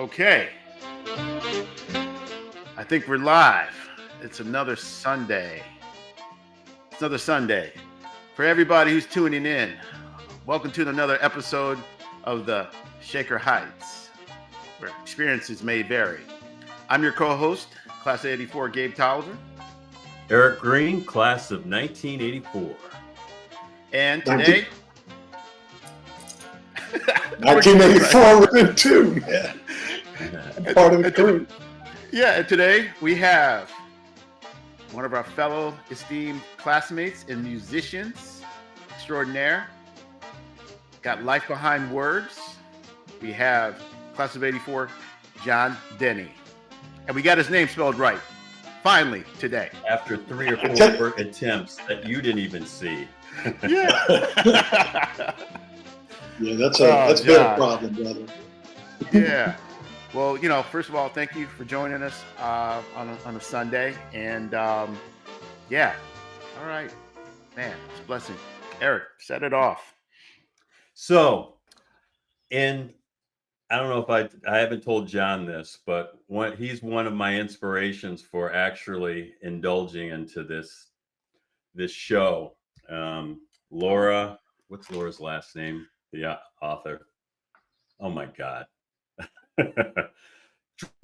Okay, I think we're live. It's another Sunday. It's another Sunday. For everybody who's tuning in, welcome to another episode of the Shaker Heights, where experiences may vary. I'm your co-host, Class 84, Gabe Tolliver. Eric Green, class of 1984. And today... 1984 within two, man. I'm part of the crew. Yeah, and today we have one of our fellow esteemed classmates and musicians extraordinaire. Got life behind words. We have class of 84, Jon Denney. And we got his name spelled right. Finally, today. After 3 or 4 attempts that you didn't even see. Yeah. Yeah, that's been a problem, brother. Yeah. Well, first of all, thank you for joining us on a Sunday. And yeah. All right. Man, it's a blessing. Eric, set it off. So, I don't know if I haven't told John this, but he's one of my inspirations for actually indulging into this show. Laura, what's Laura's last name? The author. Oh my God.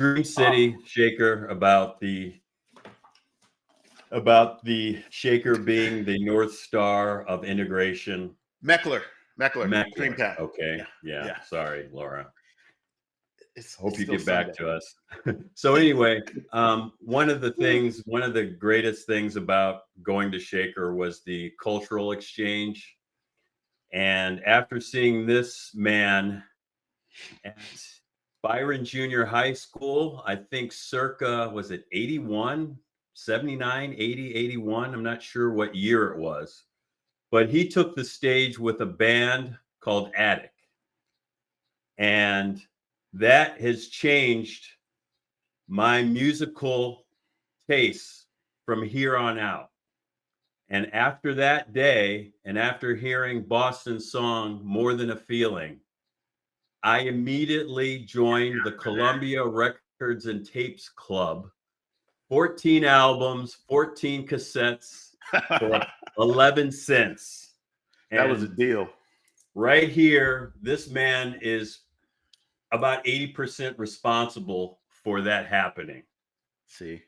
Dream City Shaker, about the Shaker being the North Star of integration. Meckler. Dreamtown. Okay. Yeah. Sorry, Laura. Hope you still get back Sunday. to us. So anyway, one of the greatest things about going to Shaker was the cultural exchange. And after seeing this man at Byron Junior High School, I think circa, was it 81, 79, 80, 81? I'm not sure what year it was. But he took the stage with a band called Attic. And that has changed my musical tastes from here on out. And after that day, and after hearing Boston's song, More Than a Feeling, I immediately joined the Columbia Records and Tapes Club. 14 albums, 14 cassettes for 11 cents. That was a deal. Right here, this man is about 80% responsible for that happening. See?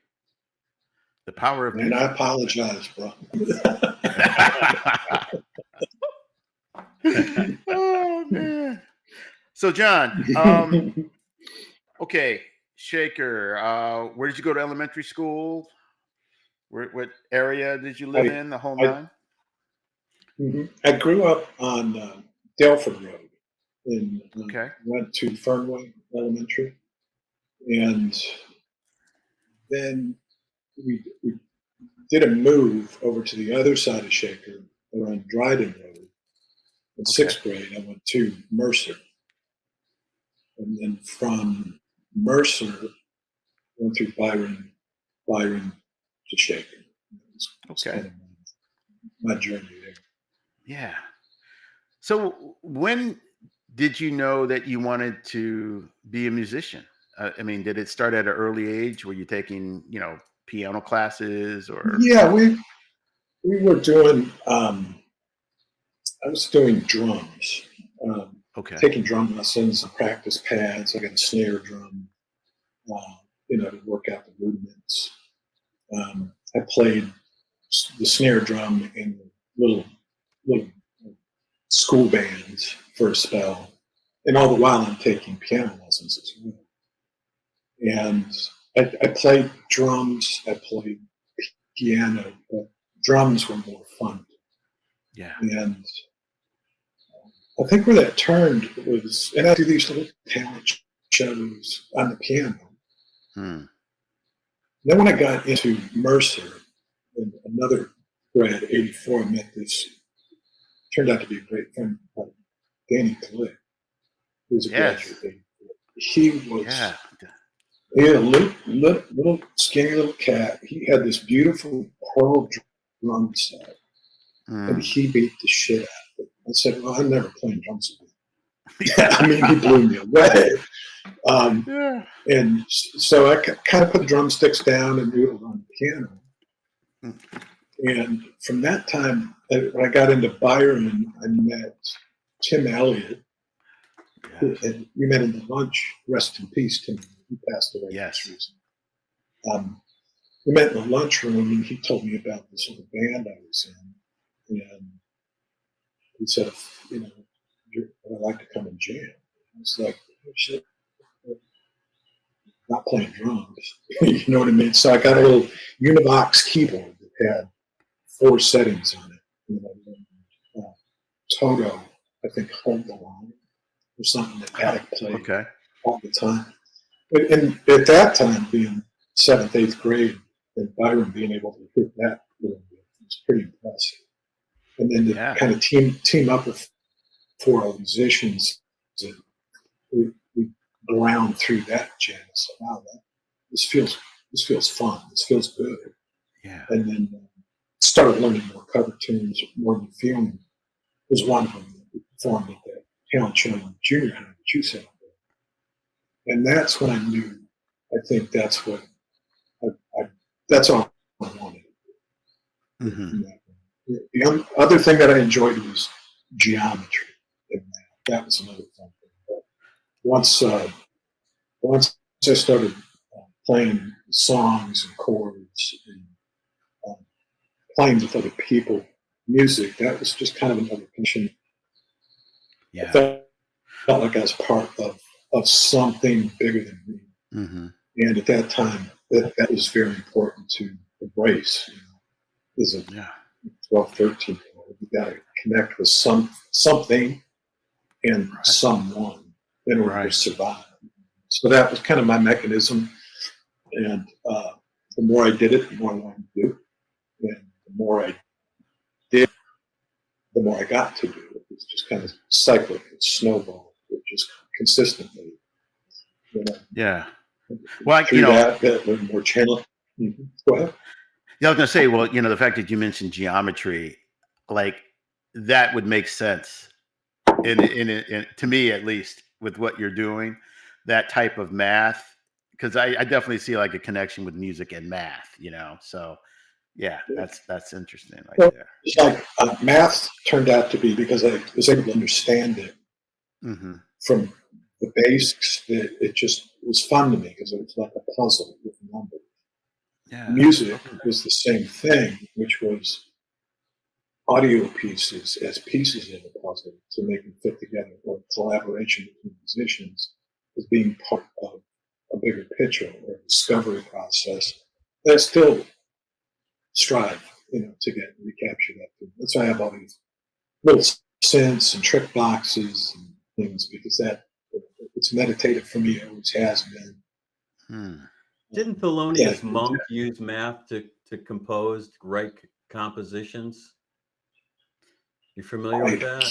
The power of And I apologize, bro. Oh man. So Jon, okay, Shaker. Where did you go to elementary school? What area did you live in? The whole nine? I grew up on Delford Road. Okay. Went to Fernway Elementary, and then we did a move over to the other side of Shaker, around Dryden Road. In sixth grade, I went to Mercer. And then from Mercer, went through Byron to Shaker. It's kind of my journey there. Yeah. So when did you know that you wanted to be a musician? I mean, did it start at an early age? Were you taking, piano classes or? Yeah, we were doing. I was doing drums. Taking drum lessons and practice pads. I got a snare drum, to work out the movements. I played the snare drum in little school bands for a spell, and all the while I'm taking piano lessons as well. And I played drums. I played piano, but drums were more fun. Yeah. And I think where that turned was, and I do these little talent shows on the piano. Then when I got into Mercer, in another grad, 84, I met this, turned out to be a great friend, Danny Click, who was a graduate. He was he had a little skinny little cat. He had this beautiful pearl drum set, and he beat the shit out of it. I said, well, I'm never playing drums again. I mean, he blew me away. Yeah. And so I kind of put the drumsticks down and noodled on the piano. And from that time, when I got into Byron, I met Tim Elliott. Yes. And we met in the lunch. Rest in peace, Tim. He passed away. Yes. We met in the lunchroom, and he told me about this little band I was in. And he said, you know, I'd like to come and jam. I was like, oh, shit. Not playing drums. You know what I mean? So I got a little Univox keyboard that had 4 settings on it. You know, Toto, I think, Hold the Line or something that Attic played all the time. And at that time, being 7th, 8th grade, and Byron being able to hit that little bit was pretty impressive. And then to kind of team up with 4 other musicians, we ground through that jam. So wow, this feels fun. This feels good. Yeah. And then started learning more cover tunes. More Than Feeling was one of them that we performed at the talent show in junior high that you said. And that's when I knew. I think that's what that's all I wanted. Mm-hmm. The other thing that I enjoyed was geometry. And that was another fun thing. But once I started playing songs and chords and playing with other people, music, that was just kind of another passion. Yeah. I felt like I was part of something bigger than me. Mm-hmm. And at that time, that was very important to embrace. You know, as a 12, 13-year-old, you got to connect with something and someone in order to survive. So that was kind of my mechanism. And the more I did it, the more I wanted to do. And the more I did, the more I got to do. It was just kind of cyclic. It snowballed. It just consistently. You know, yeah. Well, through that more channel. Mm-hmm. Go ahead. Yeah, I was gonna say, well, you know, the fact that you mentioned geometry, like that would make sense in to me at least with what you're doing, that type of math, because I definitely see like a connection with music and math, you know. So yeah, that's interesting right there. It's like math turned out to be, because I was able to understand it from the basics. It just was fun to me because it was like a puzzle with numbers. Yeah. Music was the same thing, which was audio pieces as pieces in a puzzle to make them fit together, or collaboration between musicians as being part of a bigger picture or a discovery process. That I still strive, you know, to recapture that. That's why I have all these little synths and trick boxes and things, because it's meditative for me. It always has been. Didn't Thelonious Monk use math to compose, write compositions? You familiar with that?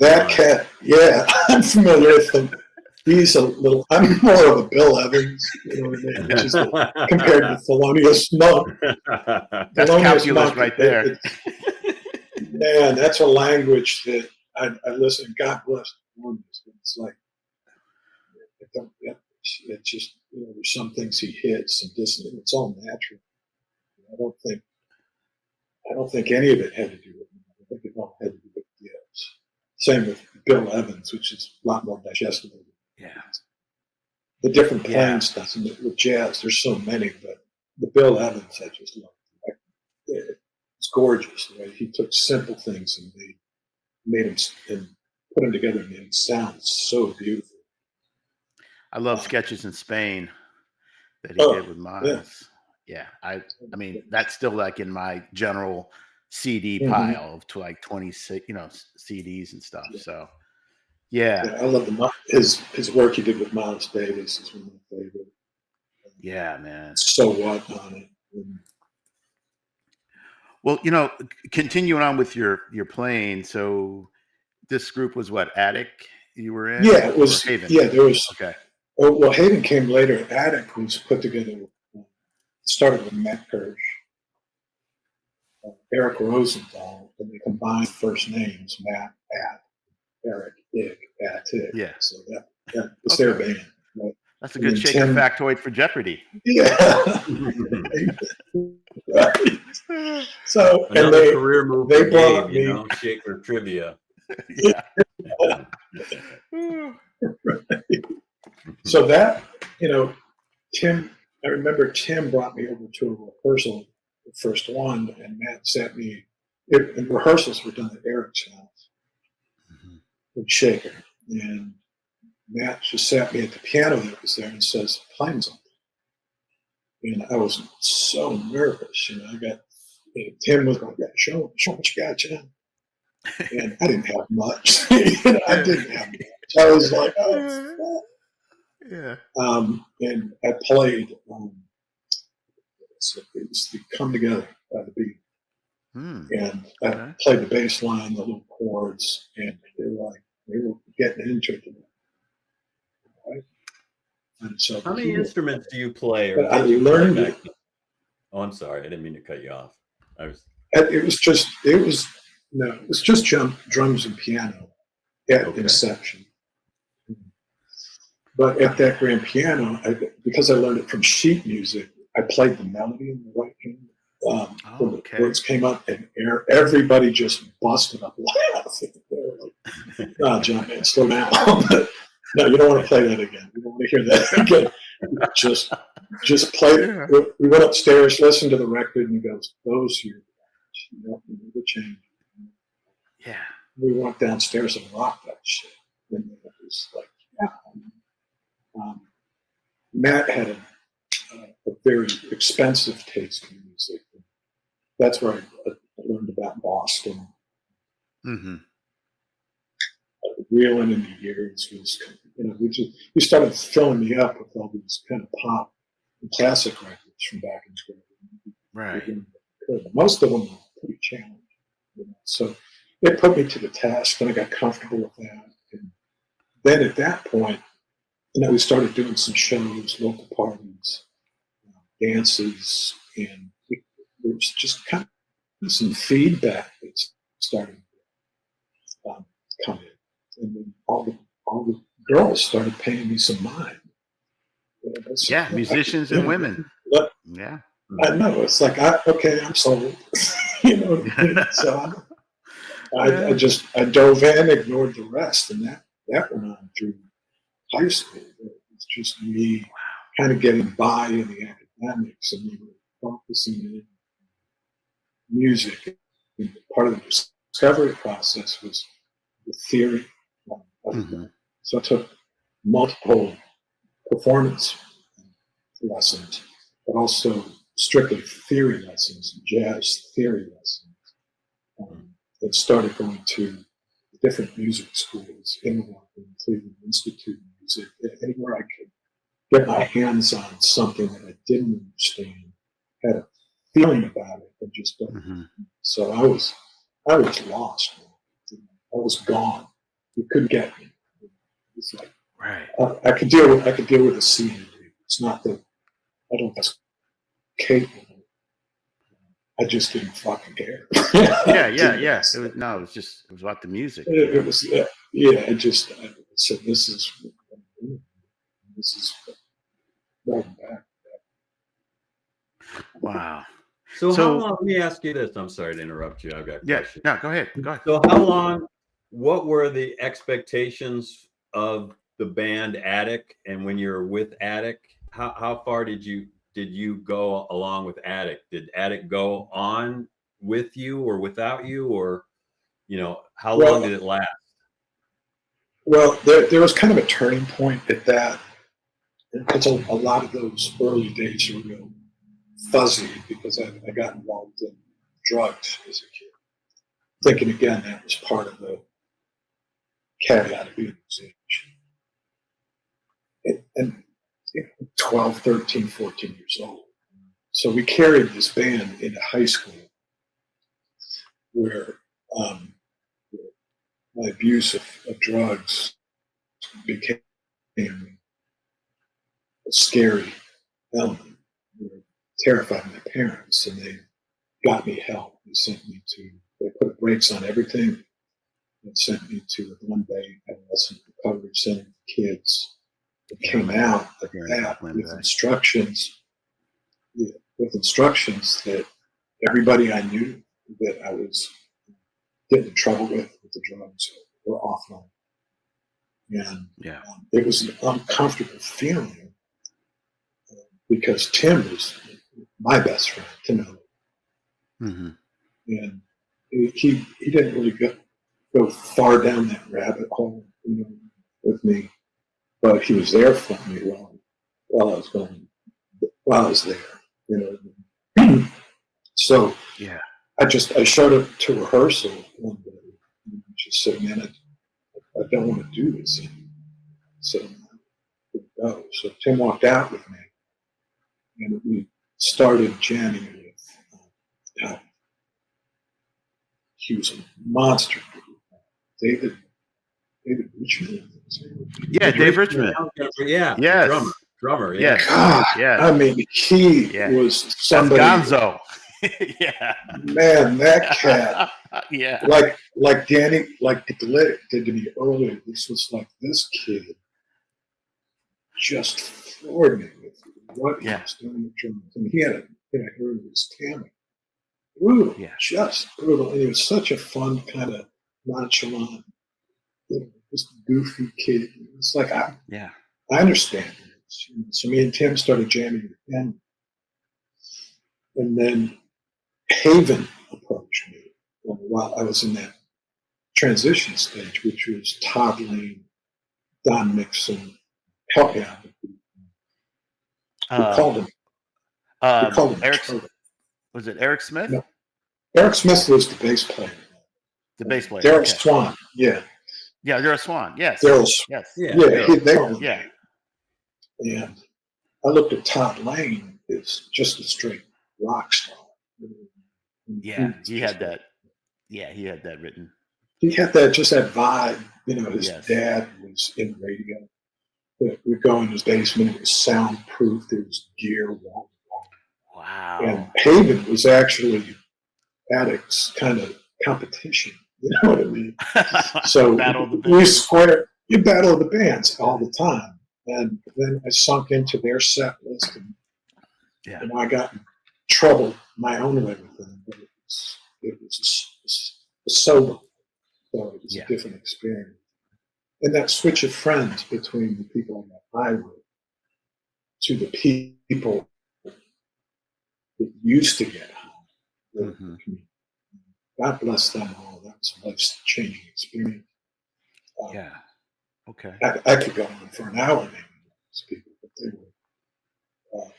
That cat, yeah, I'm familiar with him. He's I'm more of a Bill Evans, you know what I mean? Just compared to Thelonious Monk. That's calculus right there. Man, that's a language that I listen. God bless Thelonious. It's like, it's just, you know, there's some things he hits and it's all natural. I don't think any of it had to do with me. I think it all had to do with gifts. Same with Bill Evans, which is a lot more digestible. Yeah. The different playing styles with jazz, there's so many, but the Bill Evans I just love. It's gorgeous the way he took simple things and made them and put them together and made it sound so beautiful. I love Sketches in Spain that he did with Miles. Yeah. I mean, that's still like in my general CD pile of like 26, you know, CDs and stuff. So yeah, I love his work he did with Miles Davis is one of my favorite. Yeah, man. So what on it? Well, you know, continuing on with your playing. So this group was what, Attic you were in? Yeah, it was Haven? Yeah, there was. Okay. Well, Haven came later. Attic was put together. Started with Matt Kirsch, Eric Rosenthal, and they combined first names, Matt, Eric, Attic. Yeah. So Yeah, it's their band. Right? That's a And good then shaker Tim- factoid for Jeopardy. Yeah. Right. So, and Another career move they for brought Gabe, me. you know, shaker trivia. Yeah. So that, Tim, I remember Tim brought me over to a rehearsal, the first one, and Matt sat me, and rehearsals were done at Eric's house with Shaker. And Matt just sat me at the piano that was there and says, play something. And I was so nervous. Tim was like, yeah, show what you got, John. And I didn't have much. I didn't have much. I was like, oh, fuck. Yeah. And I played, it was the Come Together by the Beat. And I played the bass line, the little chords, and they were getting into it. Right? And so how many instruments do you play? But I learned it. Oh, I'm sorry. I didn't mean to cut you off. It was just drums and piano at inception. But at that grand piano, because I learned it from sheet music, I played the melody in the right hand. When the words came up, and everybody just busted up laughing. They were like, "No, John, man, slow down. No, you don't want to play that again. You don't want to hear that again. Just play it." Yeah. We went upstairs, listened to the record, and he goes, "Those are your words. You don't need to change." Yeah. We went downstairs and rocked that shit. And it was like, yeah. Matt had a very expensive taste in music. That's where I learned about Boston. Reeling in the years was, he started filling me up with all these kind of pop and classic records from back in the day. Right. Most of them were pretty challenging. So it put me to the task, and I got comfortable with that. And then at that point, we started doing some shows, local parties, dances, and there was just kind of some feedback that started coming. And then all the girls started paying me some mind. Musicians and women. Yeah. I know. It's like, I'm sold. So I dove in, ignored the rest, and that went on through high school. It was just me kind of getting by in the academics, and we were focusing in music. And part of the discovery process was the theory. So I took multiple performance lessons, but also strictly theory lessons, jazz theory lessons. And started going to different music schools in Cleveland Institute of Music, anywhere I could get my hands on something that I didn't understand, had a feeling about it, and just don't. So I was lost. I was gone. You couldn't get me. It's like, I could deal with a C and D. It's not that I don't think capable. I just didn't fucking care. Yeah. It was about the music. It was, I said, this is going back. Wow. So how long, let me ask you this. I'm sorry to interrupt you. I've got questions. No, go ahead. So how long, what were the expectations of the band Attic? And when you were with Attic, how far did you go along with Attic? Did Attic go on with you or without you, or how long did it last? Well, there was kind of a turning point at that. It's a lot of those early days were real fuzzy because I got involved in drugs as a kid. Thinking again, that was part of the caveat of being a musician. And 12, 13, 14 years old. So we carried this band into high school where my abuse of drugs became a scary element. We were terrified of my parents, and they got me help. They put brakes on everything. and sent me to a one-day adolescent recovery center for kids. It came out of that with instructions, that everybody I knew that I was getting in trouble with the drugs were offline. And it was an uncomfortable feeling because Tim was my best friend, Tim. Mm-hmm. And he didn't really go far down that rabbit hole, with me, but he was there for me while I was there, So I showed up to rehearsal one day and just said, man, I don't want to do this anymore. So no. So Tim walked out with me, and we started jamming with. He was a monster. David Richmond. Yeah, Dave Richmond. Yeah. Yes. Drummer. Yeah. God, I mean, he was somebody. That's Gonzo. Yeah. Man, that cat. Yeah. Like Danny, like Glick did to me earlier. This was like this kid just floored me with what he was doing with drums. And he had a hair that was tanning. Brutal, just brutal. And he was such a fun, kind of nonchalant, just goofy kid. It's like I understand it. So me and Tim started jamming with him, and then Haven approached me while I was in that transition stage, which was Todd Lane, Don Mixon, help me out. We called him Eric. Was it Eric Smith? No. Eric Smith was the bass player. The bass player. Daryl Swan. Yeah. Yeah, Daryl Swan. Yes. Daryl. Yes. Yeah. And I looked at Todd Lane as just a straight rock star. Yeah, he had that. Yeah, he had that written. He had that vibe. His dad was in radio. We'd go in his basement. It was soundproof. There was gear. Wow. And Haven was actually Addict's kind of competition. You know what I mean? So you battle the bands all the time. And then I sunk into their set list, and I got in trouble my own way with them. But it was a solo, so it was a different experience. And that switch of friends between the people that I were to the people that used to get home. God bless them all. That was a life-changing experience. Okay. I could go on for an hour naming those people, but they were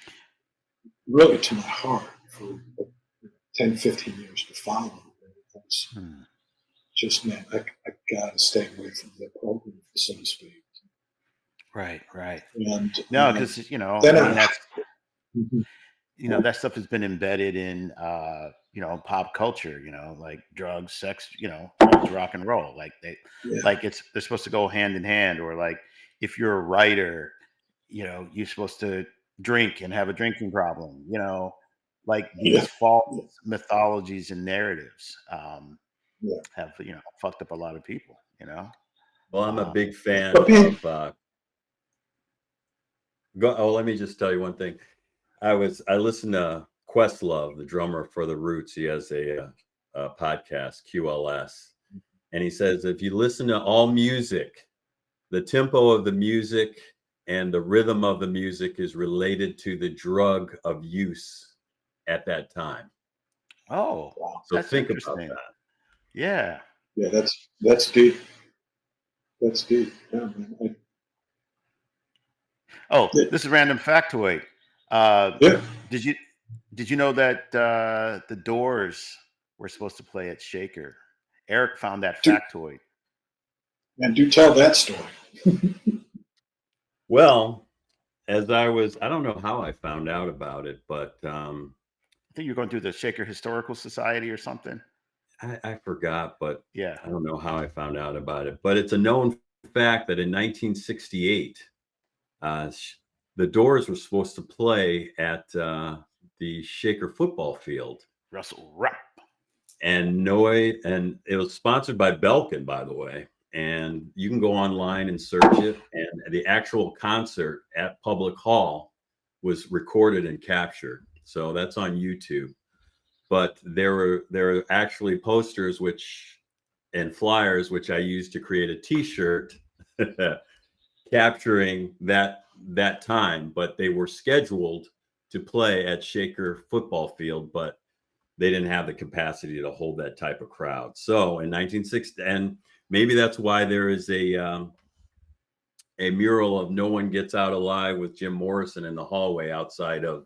really to my heart for 10, 15 years to follow. Just, man, I got to stay away from the program, so to speak. Right. And no, because that stuff has been embedded in pop culture. Like drugs, sex. Rock and roll. Like they're supposed to go hand in hand. Or like if you're a writer, you're supposed to drink and have a drinking problem. Like these false mythologies and narratives have fucked up a lot of people. Well, I'm a big fan of. Let me just tell you one thing. I listened to Questlove, the drummer for the Roots. He has a podcast, QLS, and he says if you listen to all music, the tempo of the music and the rhythm of the music is related to the drug of use at that time. Oh, so think about that. Yeah, that's deep. That's deep. Yeah, man. This is random factoid. Did you know that the Doors were supposed to play at Shaker? Eric found that factoid. And do tell that story. Well, I don't know how I found out about it, but I think you're going through the Shaker Historical Society or something. I forgot, but I don't know how I found out about it. But it's a known fact that in 1968, the Doors were supposed to play at the Shaker football field. Russell Rapp. and Noy, and it was sponsored by Belkin, by the way. And you can go online and search it. And the actual concert at Public Hall was recorded and captured. So that's on YouTube. But there were actually posters and flyers which I used to create a T-shirt capturing that time. But they were scheduled to play at Shaker football field, but they didn't have the capacity to hold that type of crowd. So in 1960, and maybe that's why there is a mural of "No One Gets Out Alive" with Jim Morrison in the hallway outside of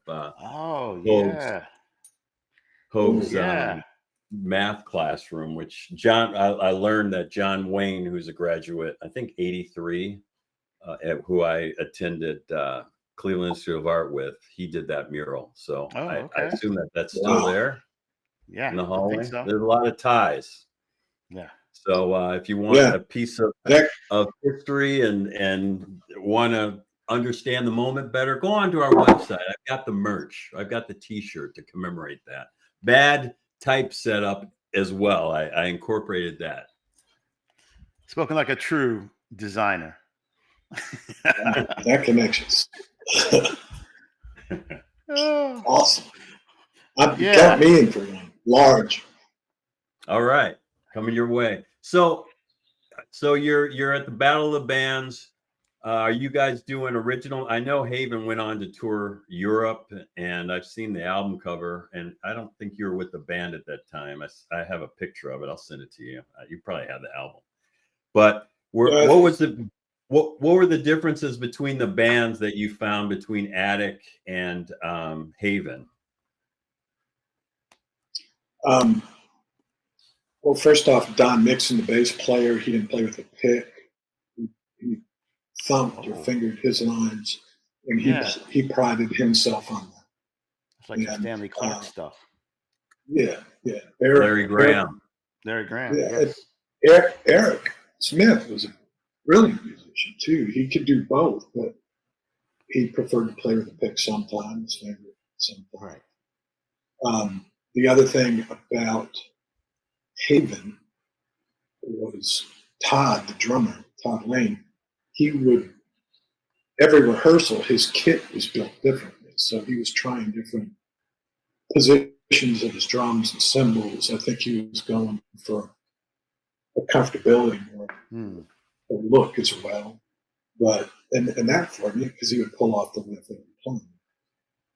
Hogue's math classroom. Which I learned that John Wayne, who's a graduate, I think 83, who I attended Cleveland Institute of Art with, he did that mural. So I assume that's still there. Yeah, in the hallway. I think so. There's a lot of ties. Yeah. So if you want a piece of history and want to understand the moment better, go on to our website. I've got the merch. I've got the T-shirt to commemorate that. Bad type setup as well. I incorporated that. Spoken like a true designer. That connections. Awesome. I've got meaning for one. Large. All right, coming your way. So you're at the Battle of the Bands. Are you guys doing original? I know Haven went on to tour Europe, and I've seen the album cover, and I don't think you were with the band at that time. I have a picture of it. I'll send it to you. You probably have the album. But what were the differences between the bands that you found between Attic and Haven? Well, first off, Don Nixon, the bass player, he didn't play with a pick. He thumped or fingered his lines, and he prided himself on that. It's like the Stanley Clarke stuff. Yeah. Larry Graham. Yeah. Eric Smith was a brilliant musician too. He could do both, but he preferred to play with a pick sometimes, favorite sometimes. Right. The other thing about Haven was Todd, the drummer, Todd Lane. He would, every rehearsal, his kit was built differently. So he was trying different positions of his drums and cymbals. I think he was going for a comfortability more, a look as well. But, and that for me, because he would pull off the riff every time.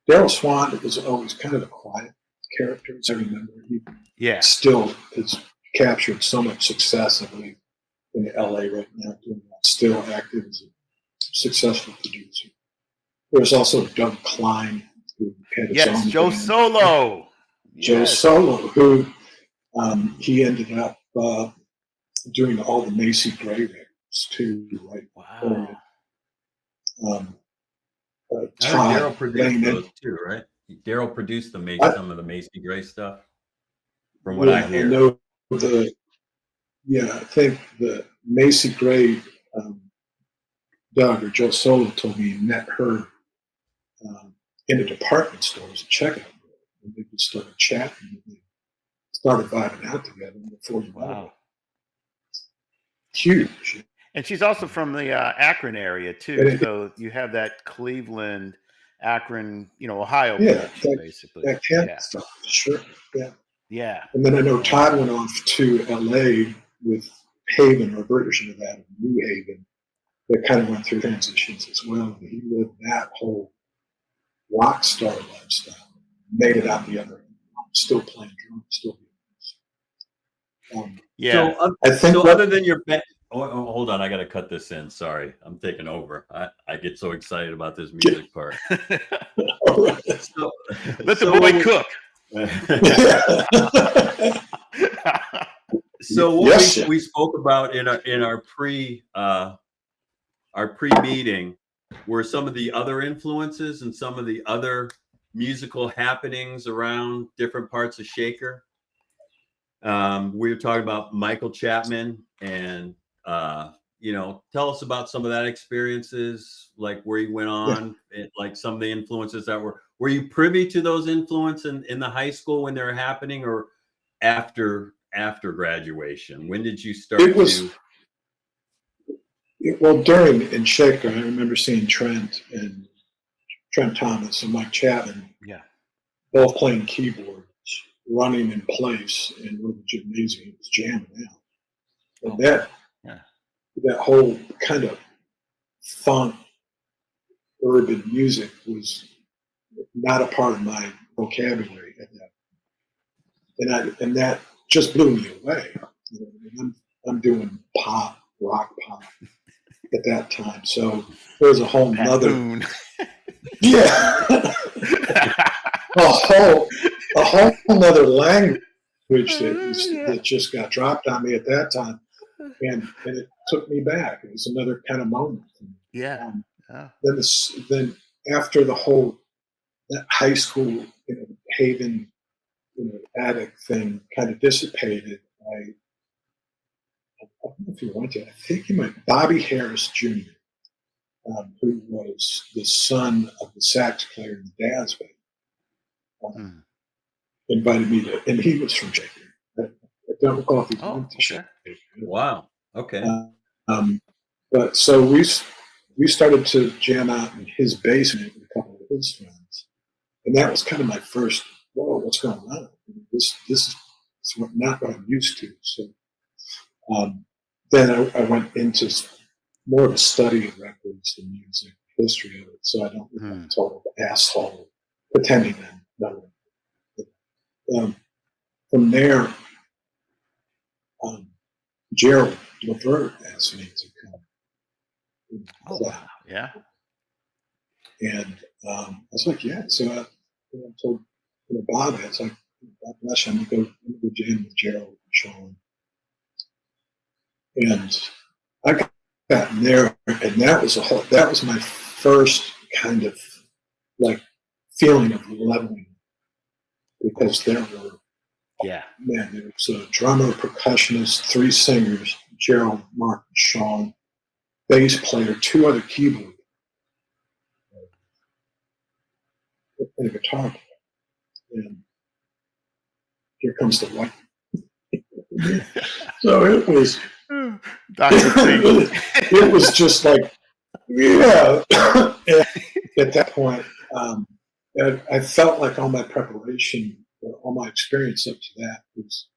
Daryl Swan was always kind of a quiet character, as I remember. He still has captured so much success, I believe, in LA right now, doing that, still active as a successful producer. There's also Doug Klein, who had his own Joe band. Solo. Joe Solo, who he ended up doing all the Macy Gray records too, right? Wow. Daryl produced those too, right? Daryl produced some of the Macy Gray stuff, from what I hear. I think the Macy Gray, Doug or Joe Solo told me he met her in a department store as a checkout girl, and they just started chatting, and they started vibing out together before you know it. Huge. And she's also from the Akron area too, so you have that Cleveland, Akron, Ohio connection, basically. That Kent stuff, sure. Yeah. And then I know Todd went off to LA with Haven, or a version of that, New Haven, that kind of went through transitions as well. And he lived that whole rock star lifestyle, made it out the other end. Still playing drums, still doing this. So, I think other than your band, hold on, I got to cut this in. Sorry, I'm taking over. I get so excited about this music part. Let the boy cook. So what we spoke about in our pre-meeting were some of the other influences and some of the other musical happenings around different parts of Shaker. We were talking about Michael Chapman, and tell us about some of that experiences, like where you went on, like some of the influences that were you privy to those influences in the high school when they were happening, or after graduation? When did you start It was to? well during in Shaker. I remember seeing Trent Thomas and Mike Chapman Yeah. both playing keyboards, running in place in one of the gymnasiums, jamming out. And that whole kind of funk urban music was not a part of my vocabulary at that point. And that just blew me away. You know, I'm doing rock pop at that time. So there was a whole nother a whole nother language that just got dropped on me at that time. And it took me back. It was another kind of moment. Yeah. Then after the whole that high school, Haven, attic thing kind of dissipated, I don't know if you went to. I think you might. Bobby Harris Jr., who was the son of the sax player in the Daz band, invited me to, and he was from Shaker. I don't recall if he went to Shaker. Wow. Okay. But so we started to jam out in his basement with a couple of his friends, and that was kind of my first. Whoa, what's going on? This is not what I'm used to. So then I went into more of a study of records and music, history of it, so I don't look like a total asshole pretending I'm not. From there, Gerald Levert asked me to come. Wow. Yeah. And I was like, yeah. So I told Bob, I was like, God bless you, I'm gonna go jam with Gerald and Sean. And I got in there, and that was my first kind of like feeling of leveling, because there was a drummer, percussionist, 3 singers, Gerald, Mark, and Sean, bass player, 2 other keyboard, and a guitar player. And here comes the light. So it was it was just like, yeah. At that point, I felt like all my preparation, all my experience up to that was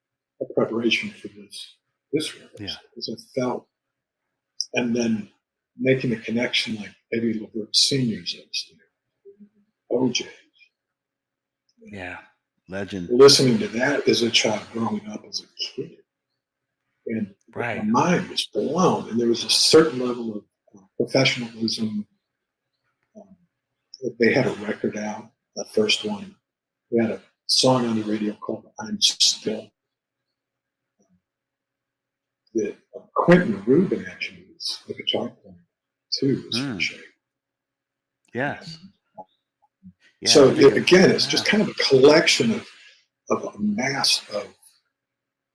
a preparation for this record. Yeah. Because I felt, and then making the connection like Eddie Levert Senior's OJ. Yeah. Legend. Listening to that as a child growing up as a kid. And my mind was blown, and there was a certain level of professionalism. They had a record out, the first one. We had a song on the radio called I'm Still. That Quentin Rubin actually was the guitar player, too, was from Shaker. Yes. So again, it's just kind of a collection of a mass of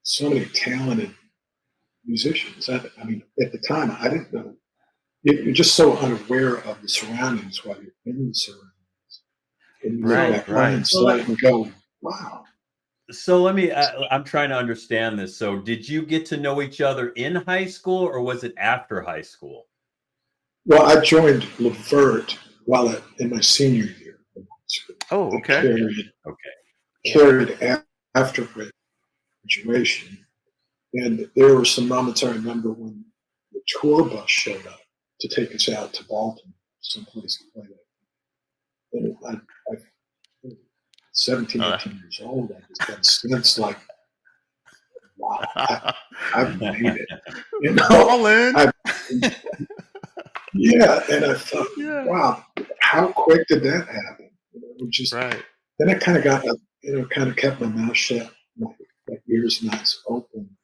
so many talented musicians. I mean, at the time, I didn't know. You're just so unaware of the surroundings while you're in the surroundings. And you look back inside and go, wow. So I'm trying to understand this. So did you get to know each other in high school, or was it after high school? Well, I joined Levert in my senior year. Oh, okay. Carried after graduation. And there were some moments I remember when the tour bus showed up to take us out to Baltimore, someplace to play that. And I 17, 18 years old, I just had a sense like, wow, I've made it. All in. And I thought, wow, how quick did that happen? Then I kind of got, kind of kept my mouth shut, my ears and eyes open,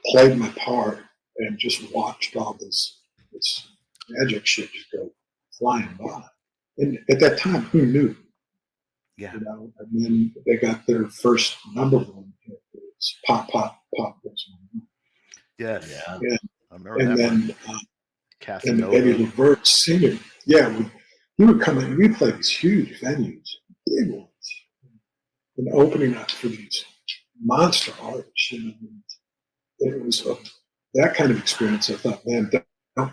played my part, and just watched all this magic shit just go flying by. And at that time, who knew? Yeah. And then they got their first number 1 hit. It was Pop, Pop, Pop Goes On. Yes. Yeah. I remember and that then one. And Eddie Levert singing. Yeah, he would come in. We played these huge venues, big ones, and opening up for these monster artist. It was that kind of experience. I thought, man, I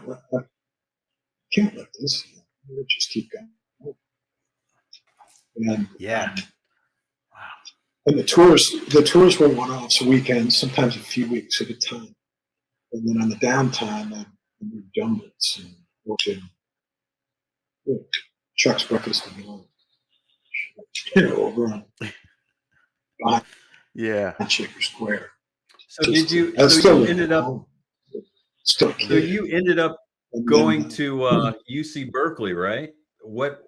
can't let this. We'll just keep going. And Yeah. and the tours were one-offs, weekends, sometimes a few weeks at a time. And then on the downtime, I moved donuts and worked in Chuck's Breakfast and Lunch, over on Shaker Square. So did you? So you ended up going to UC Berkeley, right? What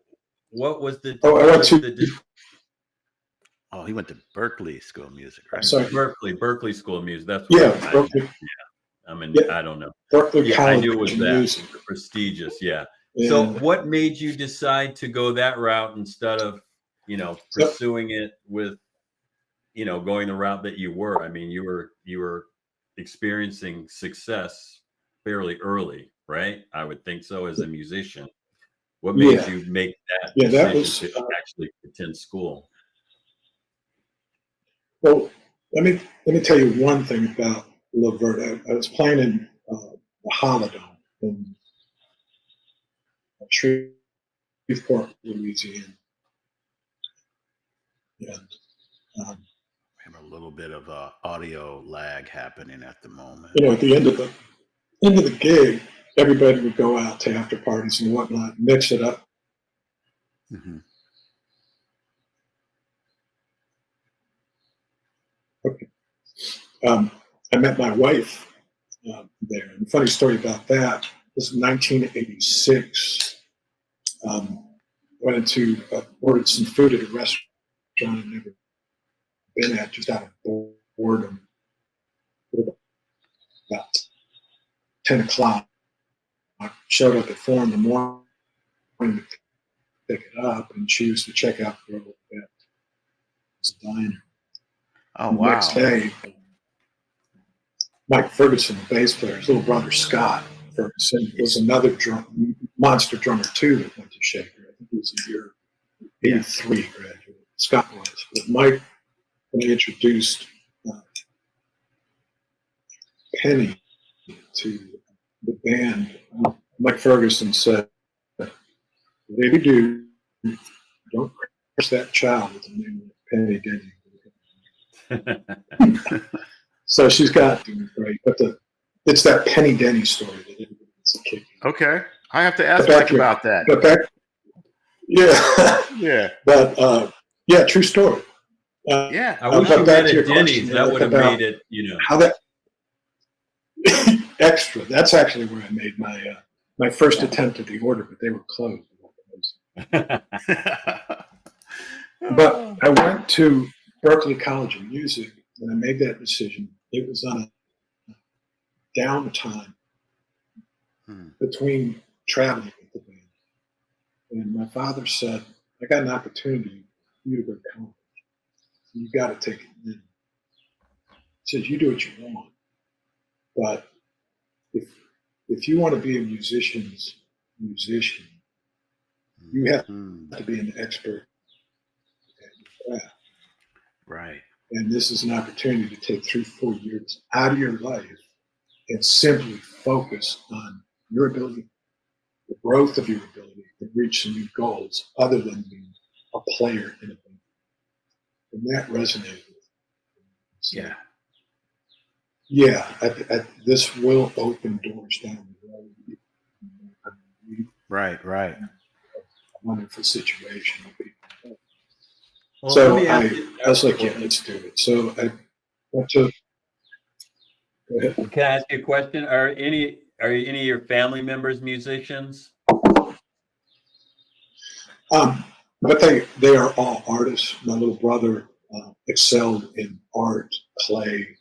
was the? Oh, I went to. Oh, he went to Berkeley School of Music, right? Sorry, Berkeley School of Music. That's what Berkeley. Yeah, I mean, I don't know. Berkeley College I knew it was that music. Prestigious. Yeah. So, what made you decide to go that route instead of, pursuing it with, going the route that you were? I mean, you were experiencing success fairly early, right? I would think so as a musician. What made you make that decision to actually attend school? Well, let me tell you one thing about Lavert. I was playing in the Holodome in Shreveport, Louisiana, and we have a little bit of audio lag happening at the moment. At the end of the gig, everybody would go out to after parties and whatnot, mix it up. Mm-hmm. Okay. I met my wife there. And the funny story about that was 1986. Went into ordered some food at a restaurant I'd never been at, just out of boredom. About 10 o'clock, I showed up at 4 in the morning to pick it up, and she was the checkout girl at the diner. Oh, wow. The next day, Mike Ferguson, the bass player, his little brother Scott Ferguson, was another monster drummer too that went to Shaker. I think he was a year 83 graduate. Scott was. But Mike, when he introduced Penny to the band, Mike Ferguson said, "Whatever you do, don't crush that child with the name of Penny Denny." So she's got doing great, but it's that Penny Denny story that everybody gets a kick. Okay, I have to ask Mike about that. Yeah. But true story. I wish you had a Denny's. That would have made it, how that extra. That's actually where I made my first attempt at the order, but they were closed. But I went to Berkeley College of Music, and I made that decision. It was on a downtime between traveling with the band. And my father said, "I got an opportunity for you to go to college. You got to take it in." He says, "You do what you want. But if you want to be a musician's musician, you have to be an expert at your craft." Right. And this is an opportunity to take 3-4 years out of your life and simply focus on your ability, the growth of your ability to reach some new goals other than being a player in a band. And that resonated with me. So, this will open doors down the road. Right. A wonderful situation. Well, So I was like, yeah, let's do it. So I went to. Go ahead. Can I ask you a question? Are any of your family members musicians? But they are all artists. My little brother excelled in art, clay,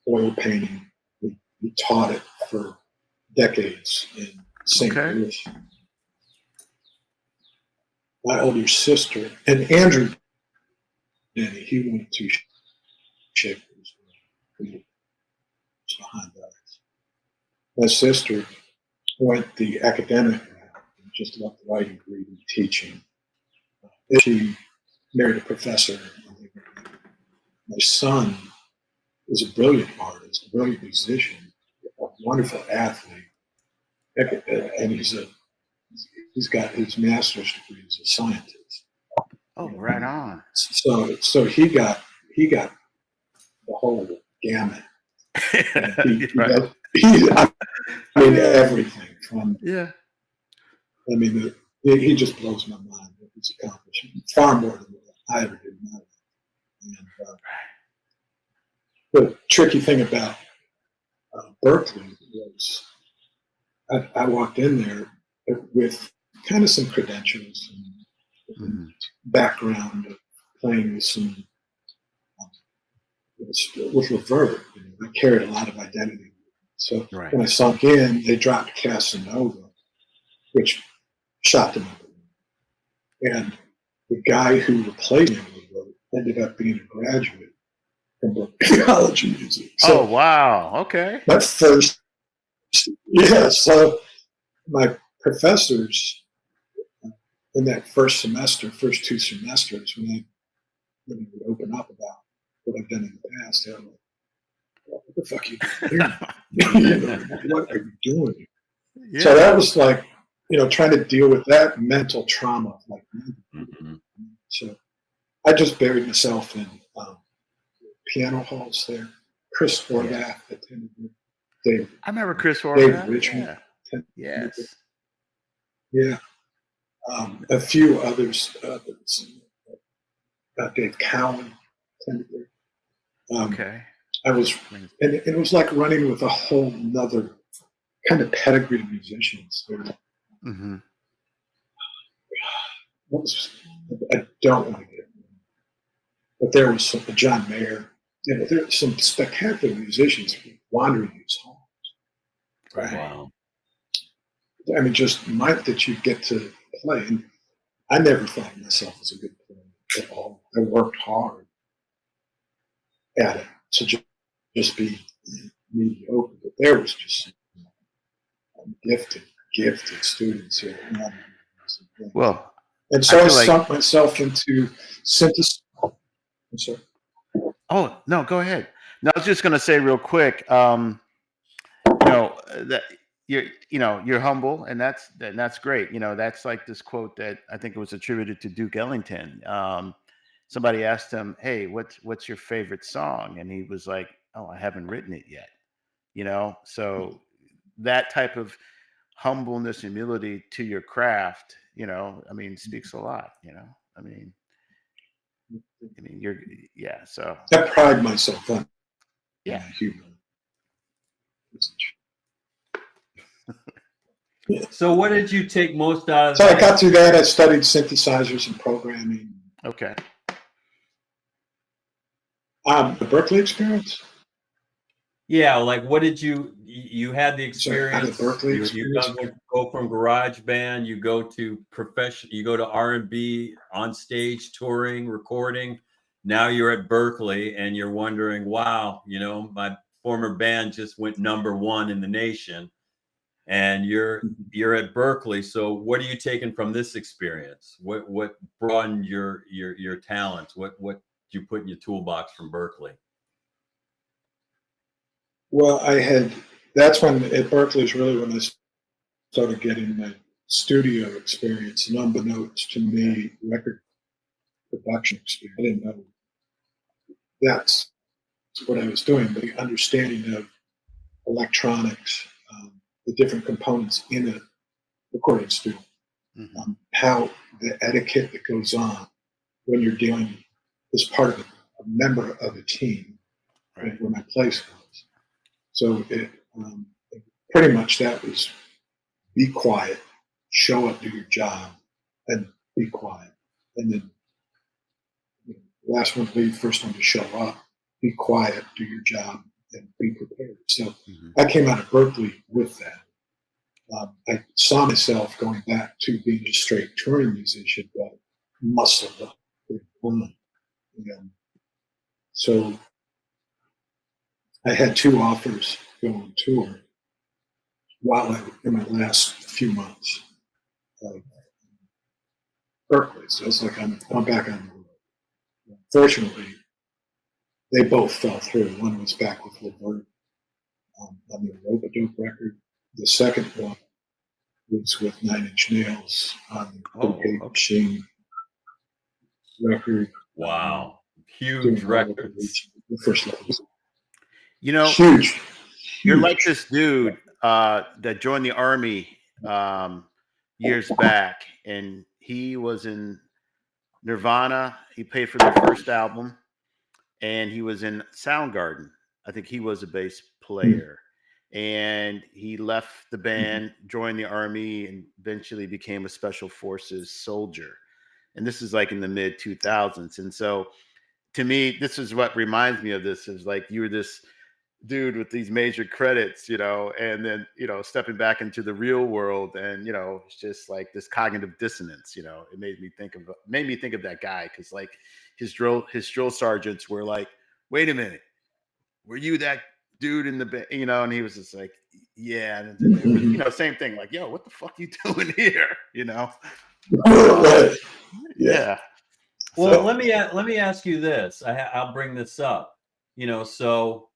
oil painting. He taught it for decades in St. Louis. My older sister, and Andrew Denney, he went to Shaker as well. He was behind that. My sister went the academic route, just left writing, reading, teaching. She married a professor. my son is a brilliant artist, a brilliant musician, a wonderful athlete, and he's got his master's degree as a scientist. Oh, right on. So he got the whole gamut. Right. I mean, everything from. Yeah. I mean, he just blows my mind with his accomplishments, far more than I ever did. And the tricky thing about Berkeley was I walked in there with kind of some credentials and background of playing with some with Levert. I carried a lot of identity. So when I sunk in, they dropped Casanova, which shot them up. And the guy who replaced him ended up being a graduate from Berkeley College of Music. So oh, wow. Okay. that first, yeah. So my professors in that first two semesters, when I would open up about what I've done in the past, they're like, what the fuck are you doing? What are you doing? Yeah. So that was like, trying to deal with that mental trauma. Like, so I just buried myself in piano halls there. Chris Horvath attended me. Dave. I remember Chris Horvath. Dave Richmond. Yeah. Yes. Yeah. A few others. Dave Cowan attended there. Okay. I was, and it was like running with a whole nother kind of pedigree of musicians. I don't want to get, but there was some John Mayer. There were some spectacular musicians wandering these halls. Right. Wow. I mean, just that you get to play. And I never thought of myself as a good player at all. I worked hard at it to just be mediocre. But there was just gifted students here. Well, and so I sunk myself into synthesis. I'm sorry. Oh, no, go ahead. No, I was just going to say real quick, that you're humble, and that's great. That's like this quote that I think it was attributed to Duke Ellington. Somebody asked him, "Hey, what's your favorite song?" And he was like, "Oh, I haven't written it yet." So that type of humbleness, humility to your craft, speaks a lot. So I pride myself on humor. So what did you take most out of that? So I got through that. I studied synthesizers and programming. Okay. The Berkeley experience? Yeah, like what did you had the experience? So Berkeley experience? You go from garage band, you go to you go to R&B, on stage, touring, recording. Now you're at Berkeley and you're wondering, wow, my former band just went #1 in the nation, and you're at Berkeley. So what are you taking from this experience? What broadened your talents? What did you put in your toolbox from Berkeley? Well, that's when at Berkeley is really when I started getting my studio experience, unbeknownst to me, record production experience. I didn't know that's what I was doing, but the understanding of electronics, the different components in a recording studio, how the etiquette that goes on when you're dealing as part of a member of a team, right, where my place was. So pretty much that was be quiet, show up, do your job, and be quiet. And then last one to leave, first one to show up, be quiet, do your job, and be prepared. So I came out of Berkeley with that. I saw myself going back to being a straight touring musician, but muscled up. So I had 2 offers to go on tour while in my last few months of Berkeley. So it's like I'm back on the road. Fortunately, they both fell through. One was back with Levert on the Robodope record. The second one was with Nine Inch Nails on the Cocaine Machine record. Wow. Huge records. The first level. You know, huge. You're like this dude that joined the army years back, and he was in Nirvana. He paid for their first album, and he was in Soundgarden. I think he was a bass player, and he left the band, joined the army, and eventually became a special forces soldier. And this is like in the mid 2000s. And so to me, this is what reminds me of this, is like you were this dude with these major credits, you know, and then, you know, stepping back into the real world, and, you know, it's just like this cognitive dissonance, you know. It made me think of that guy, because like his drill sergeants were like, wait a minute, were you that dude in the, you know? And he was just like, yeah. And then they were, you know, same thing, like, yo, what the fuck you doing here, you know? Yeah. Well, So, let me ask you this. I'll bring this up. You know, so,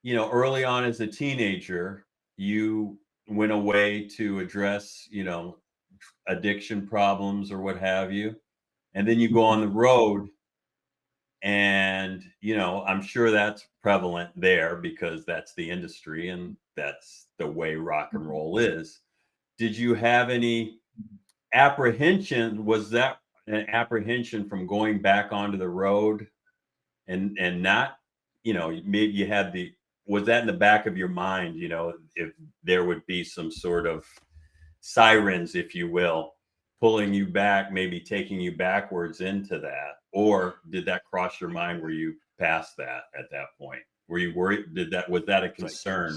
you know, early on as a teenager, you went away to address, you know, addiction problems or what have you, and then you go on the road, and, you know, I'm sure that's prevalent there because that's the industry and that's the way rock and roll is. Did you have any apprehension? Was that an apprehension from going back onto the road and not, you know, maybe you had was that in the back of your mind, you know, if there would be some sort of sirens, if you will, pulling you back, maybe taking you backwards into that? Or did that cross your mind? Were you past that at that point? Were you worried? Was that a concern?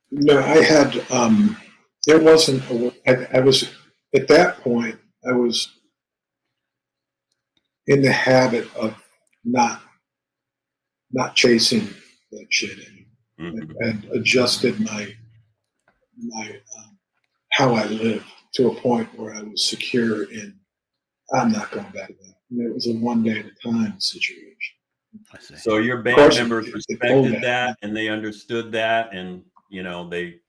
No, I had, it wasn't, I was, at that point, I was in the habit of not chasing that shit anymore. And adjusted my how I lived to a point where I was secure in, I'm not going back to that. And it was a one day at a time situation. I see. So your band members respected that, and they understood that, and, you know, they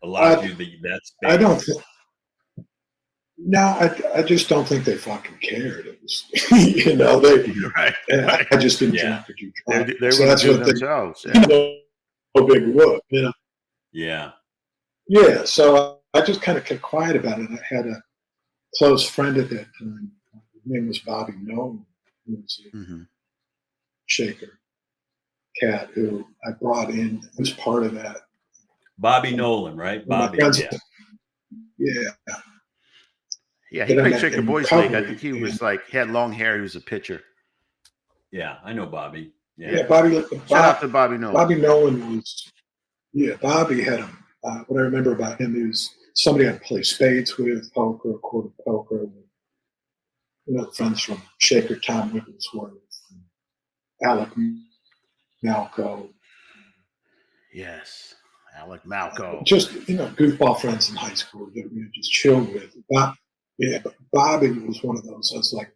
allowed you that space. I don't think. No, I just don't think they fucking cared. It was, you know, right. I just didn't drink or do drugs. They so were that's doing what themselves. You know, no big whoop, you know. Yeah. Yeah. So I just kind of kept quiet about it. I had a close friend at that time. His name was Bobby Nolan, who was a shaker cat who I brought in as part of that. Bobby Nolan, right? Bobby. Yeah. Yeah, he played Shaker Boys League. I think he was like, he had long hair. He was a pitcher. Yeah, I know Bobby. Yeah, Shout out to Bobby Nolan. Bobby Nolan was, Bobby had him. What I remember about him is somebody I'd play spades with, poker, quarter poker, with, you know, friends from Shaker, Tom Wigglesworth, Alec Malco. Yes, Alec Malco. Just, you know, goofball friends in high school that we just chilled with. But Bobby was one of those. I was like,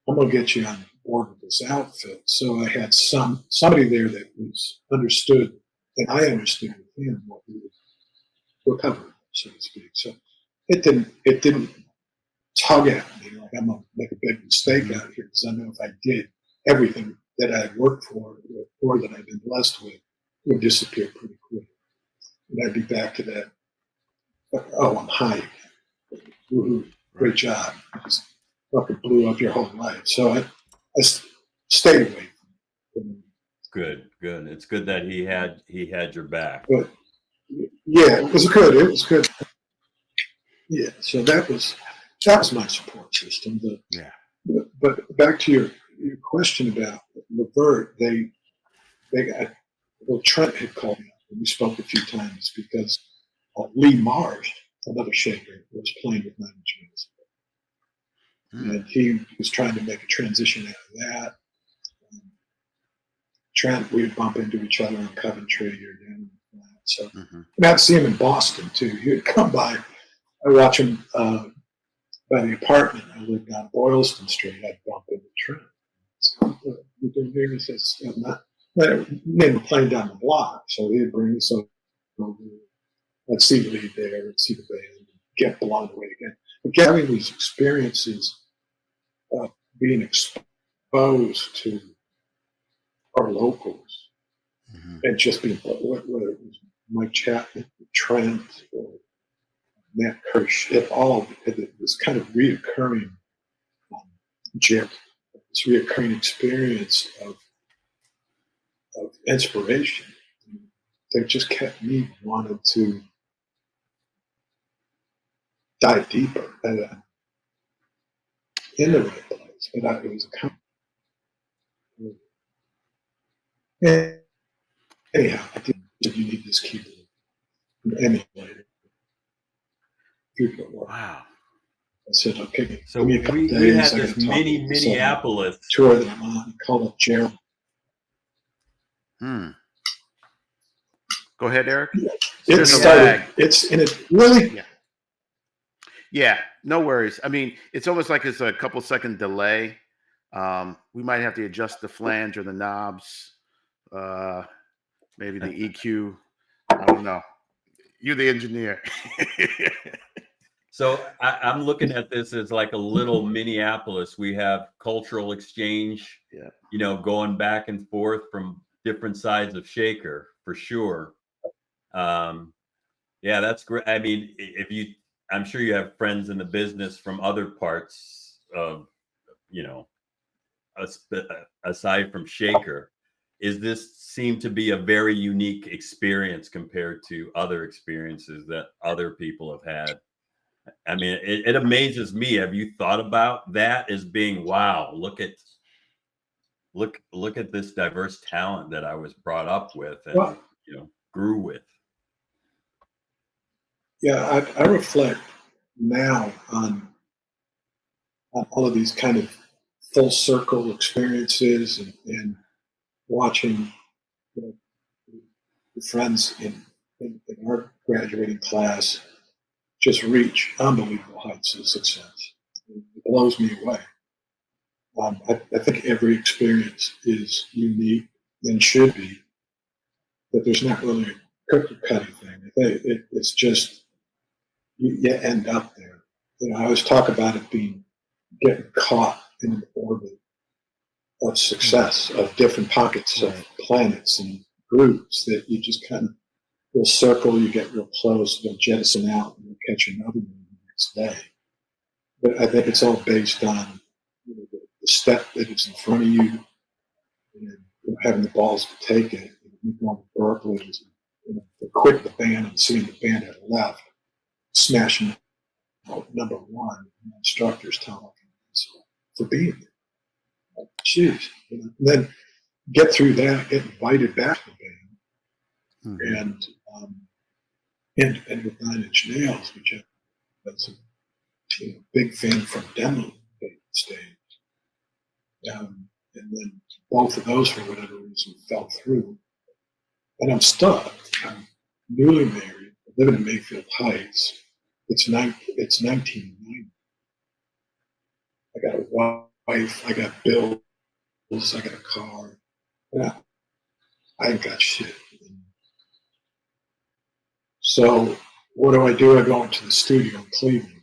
I'm gonna get you on board with this outfit. So I had somebody there that was understood, and I understood with him what we were covering, so to speak. So it didn't tug at me like I'm gonna make a big mistake out here, because I know if I did, everything that I had worked for or that I've been blessed with would disappear pretty quick. And I'd be back to that, oh, I'm high. Woo-hoo, great job. Just fucking blew up your whole life. So I stayed away from him. Good. It's good that he had your back. But yeah, it was good. Yeah, so that was my support system. But back to your question about Levert, they got, well, Trent had called me up, and we spoke a few times because Lee Marsh, another shaker, was playing with Nine Inch Nails. And he was trying to make a transition out of that. Trent, we would bump into each other in Coventry or down. So, and I'd see him in Boston too. He would come by. I watch him by the apartment. I lived on Boylston Street. I'd bump into Trent. We can hear he says, not, they were playing down the block, so he'd bring us over. Let's see the lead there, let's see the band, get blown away again. But having these experiences of being exposed to our locals and just being, whether it was Mike Chapman, Trent, or Matt Kirsch, it was kind of reoccurring, this reoccurring experience of inspiration that just kept me wanting to dive deeper in the right place. And it was a kind of, anyhow, I think you need this keyboard, an emulator. Wow. I said, okay. So we had this mini Minneapolis tour that I'm on. Called up Gerald. Go ahead, Eric. It started. It really. Yeah. No worries. I mean, it's almost like it's a couple second delay. We might have to adjust the flange or the knobs. Maybe the EQ. I don't know. You're the engineer. So I'm looking at this as like a little Minneapolis. We have cultural exchange, going back and forth from different sides of Shaker, for sure. Yeah, that's great. I mean, I'm sure you have friends in the business from other parts of, aside from Shaker. Is this seem to be a very unique experience compared to other experiences that other people have had? I mean, it amazes me. Have you thought about that as being, wow, look at this diverse talent that I was brought up with and grew with? Yeah, I reflect now on all of these kind of full circle experiences and watching the friends in our graduating class just reach unbelievable heights of success. It blows me away. I think every experience is unique and should be, but there's not really a cookie cutter thing. It's just, you end up there. I always talk about it getting caught in an orbit of success, of different pockets of planets and groups that you just kind of, you'll circle, you get real close, you'll jettison out, and you'll catch another one the next day. But I think it's all based on the step that is in front of you and having the balls to take it. Going to Berkeley, quit the band and seeing the band had left, smashing number one, and the instructors telling them for being there. Jeez. And then get through that, get invited back to the band. And with 9 Inch Nails, which I was a big fan from demo stage. And then both of those, for whatever reason, fell through. And I'm stuck. I'm newly married, living in Mayfield Heights. It's 1990. I got a wife, I got bills, I got a car. Yeah, I ain't got shit. So what do? I go into the studio in Cleveland,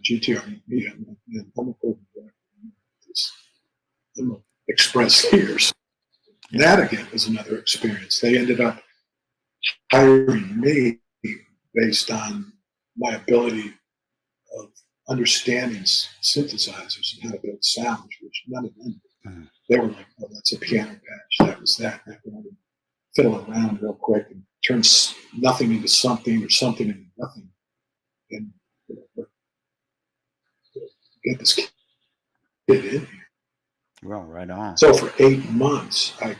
GTR media. I'm gonna express ears. That again was another experience. They ended up hiring me based on my ability of understanding synthesizers and how to build sounds, which none of them. They were like, "Oh, that's a piano patch. That was that." And I could fiddle around real quick and turn nothing into something or something into nothing, and get this kid in here. Well, right on. So for 8 months, I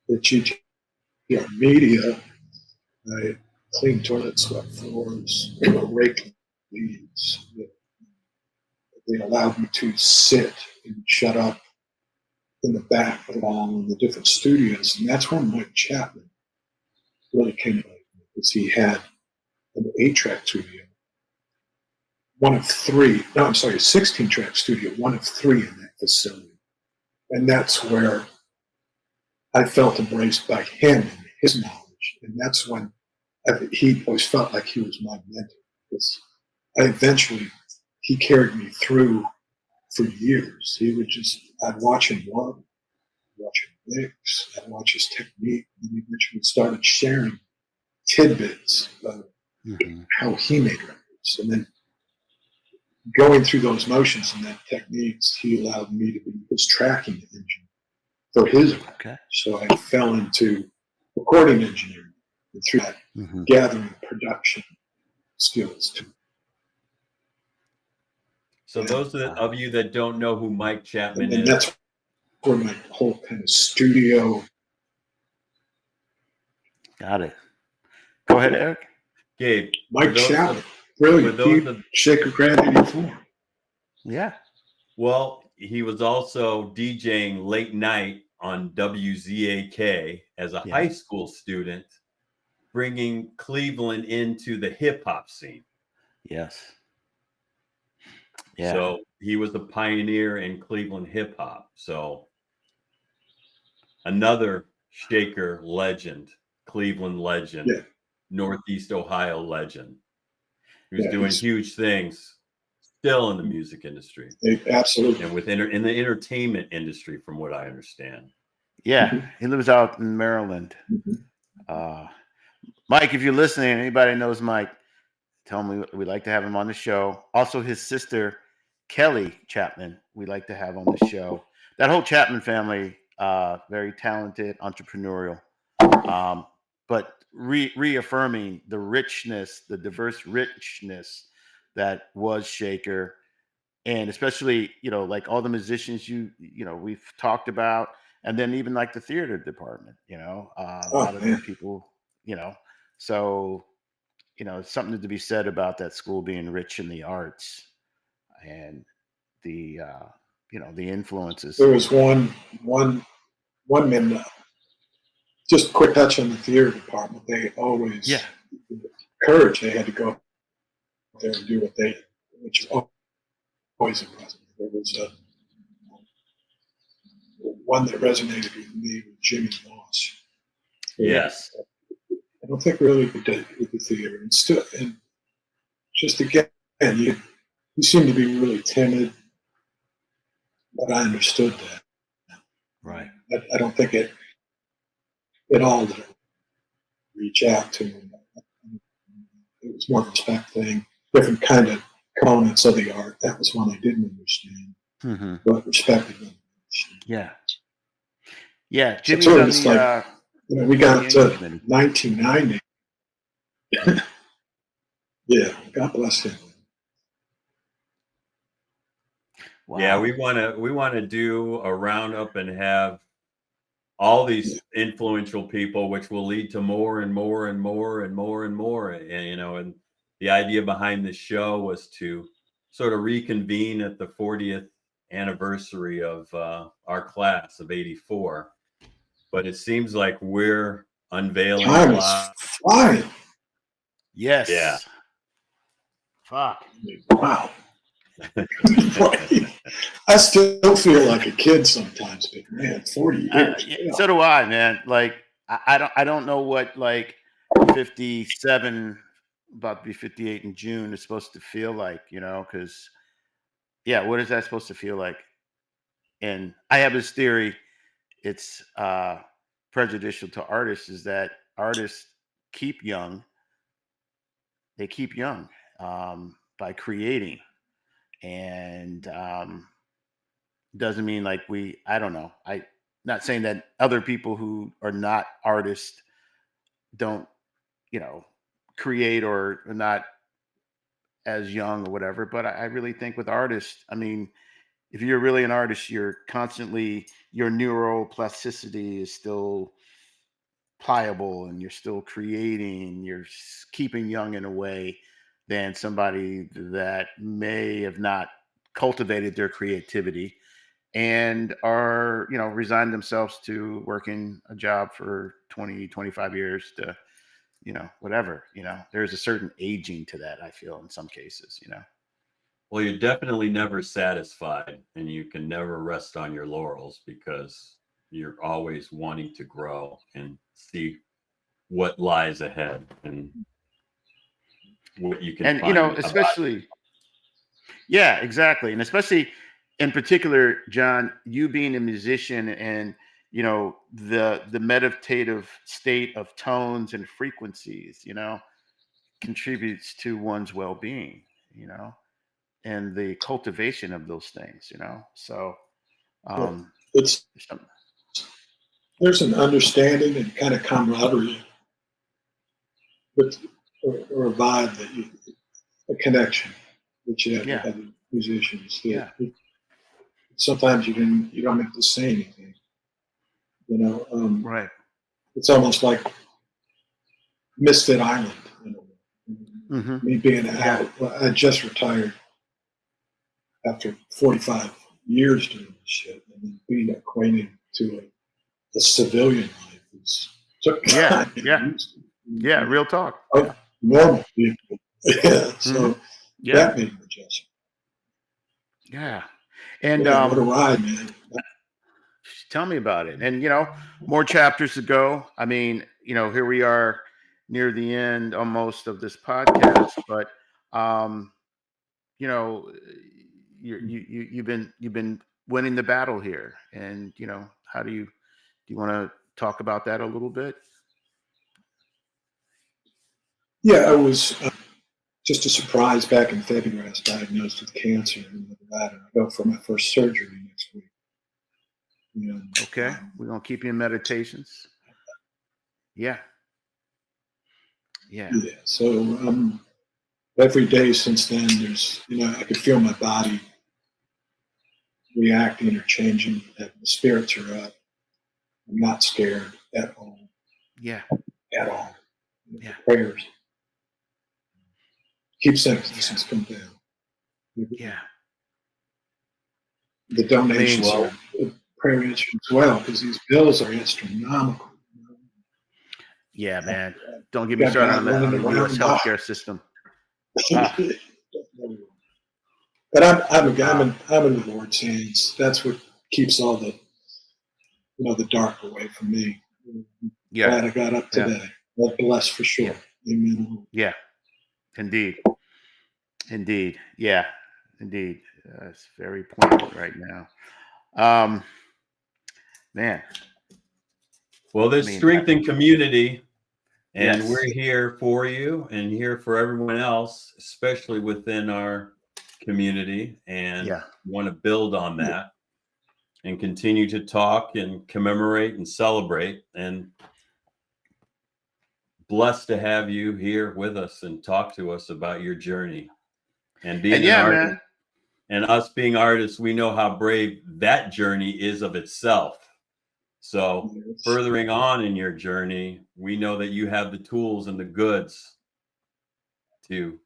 did GTR media. I cleaned toilets, swept floors, raked leaves. They allowed me to sit and shut up in the back along the different studios. And that's when Mike Chapman really came to life, because he had an 8-track studio, one of 3, no, I'm sorry, a 16-track studio, one of 3 in that facility. And that's where I felt embraced by him and his knowledge. And that's when he always felt like he was my mentor. Because he carried me through for years. I'd watch him work, watch him mix, I'd watch his technique, and he eventually started sharing tidbits of how he made records. And then going through those motions and that techniques, he allowed me to be his tracking engine for his work. Okay. So I fell into recording engineering and through that gathering production skills too. So those of you that don't know who Mike Chapman And is, that's where my whole kind of studio. Got it. Go ahead, Eric. Gabe. Mike Chapman, brilliant. Shaker Grad 84. Yeah. Well, he was also DJing late night on WZAK as a high school student, bringing Cleveland into the hip hop scene. Yes. Yeah. So he was a pioneer in Cleveland hip hop. So another Shaker legend, Cleveland legend, Northeast Ohio legend, who's doing huge things still in the music industry. Absolutely. And in the entertainment industry, from what I understand. Yeah. He lives out in Maryland. Mike, if you're listening, anybody knows Mike, tell him we'd like to have him on the show. Also, his sister, Kelly Chapman, we'd like to have on the show. That whole Chapman family, very talented, entrepreneurial, but reaffirming the richness, the diverse richness that was Shaker. And especially, like all the musicians we've talked about, and then even like the theater department, a lot of the people, so, it's something to be said about that school being rich in the arts and the, the influences. There was one man, just a quick touch on the theater department. They always encouraged, they had to go there and do what they did, which is always impressive. There was one that resonated with me with Jimmy Moss. Yes. I don't think really with the theater. And just again, you seem to be really timid, but I understood that. Right. I don't think it all did reach out to him. It was more of a respect thing, different kind of components of the art. That was one I didn't understand, but respected them. Yeah. Yeah. Jimmy's on the, we got to 1990. Yeah, God bless him. Wow. Yeah, we want to do a roundup and have all these influential people, which will lead to more and more and more and more and more. And the idea behind this show was to sort of reconvene at the 40th anniversary of our class of '84. But it seems like we're unveiling time is flying. Yes. Yeah. Fuck. Wow. I still feel like a kid sometimes, but man, 40 years. So do I, man. Like I don't know what like 57, about to be 58 in June is supposed to feel like, because what is that supposed to feel like? And I have this theory, it's prejudicial to artists, is that artists keep young. They keep young by creating. And doesn't mean like I don't know. I not saying that other people who are not artists don't, create or are not as young or whatever. But I really think with artists, I mean, if you're really an artist, you're constantly, your neuroplasticity is still pliable and you're still creating, you're keeping young in a way than somebody that may have not cultivated their creativity and are, resigned themselves to working a job for 20, 25 years to, whatever, there's a certain aging to that, I feel, in some cases, Well, you're definitely never satisfied, and you can never rest on your laurels because you're always wanting to grow and see what lies ahead and what you can And find about. especially, yeah, exactly. And especially in particular, John, you being a musician and the meditative state of tones and frequencies, contributes to one's well-being, and the cultivation of those things, So Well, um it's some- there's an understanding and kind of camaraderie, with or a vibe that a connection that you have with yeah, other musicians. That yeah, sometimes you don't have to say anything. right. It's almost like Misfit Island. Hmm. Me being Yeah, out, I just retired after 45 years doing this shit, and then being acquainted to a civilian life is took yeah, time to get yeah, used to. yeah, real talk. Yeah. Of normal people. Yeah, Hmm. so Yeah, that made an adjustment. yeah. And Yeah, what a ride, man. tell me about it. And more chapters to go. I mean, here we are near the end almost of this podcast, but um, you know, you've been winning the battle here, and how do you want to talk about that a little bit? Yeah, I was just a surprise back in February. I was diagnosed with cancer in the bladder. I go for my first surgery next week. And, Okay, we're gonna keep you in meditations. Yeah, yeah, yeah, so every day since then, I could feel my body reacting or changing. And the spirits are up. I'm not scared at all. yeah, At all. yeah, Prayers keep saying yeah, since come down. yeah. The I mean, donations Well, are prayer answered as well because these bills are astronomical. yeah, man. Don't get me Got started guys on the running U.S. around. healthcare system. Ah, But I'm ah, in the Lord's hands. That's what keeps all the dark away from me. yeah, Glad I got up yeah, today. Well, blessed for yeah, sure. Amen. yeah. Indeed, indeed, yeah, indeed. It's very poignant right now. Um, Man, well, I there's mean, strength in community, and yes, we're here for you and here for everyone else, especially within our community, and yeah, want to build on that and continue to talk and commemorate and celebrate. And blessed to have you here with us and talk to us about your journey and and being an yeah, artist. man, And us being artists, we know how brave that journey is of itself. So, Yes. furthering on in your journey, we know that you have the tools and the goods to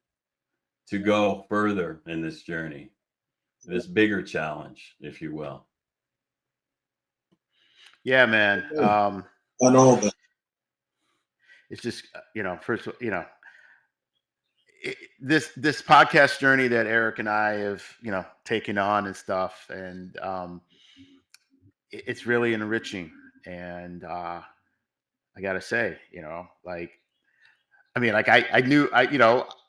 go further in this journey, this bigger challenge, if you will. yeah, man. On all that. It's just first, this podcast journey that Eric and I have taken on and stuff, and it's really enriching. And I gotta say, like I mean, like I knew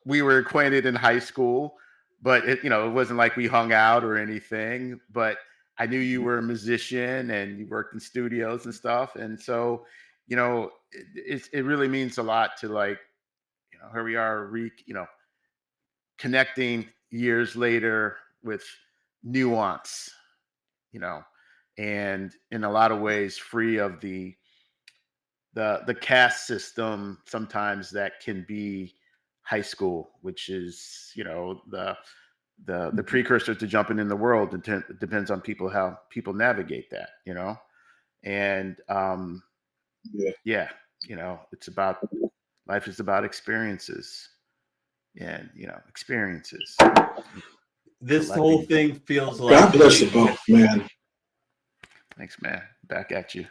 we were acquainted in high school, but it wasn't like we hung out or anything. But I knew you were a musician and you worked in studios and stuff, and so it really means a lot to like here we are connecting years later with nuance, you know, and in a lot of ways free of the caste system sometimes that can be high school, which is the precursor to jumping in the world. It depends on people how people navigate that, and Yeah. yeah, it's about life is about experiences and experiences This whole collecting. thing feels God like bless you both, man. Thanks, man. Back at you.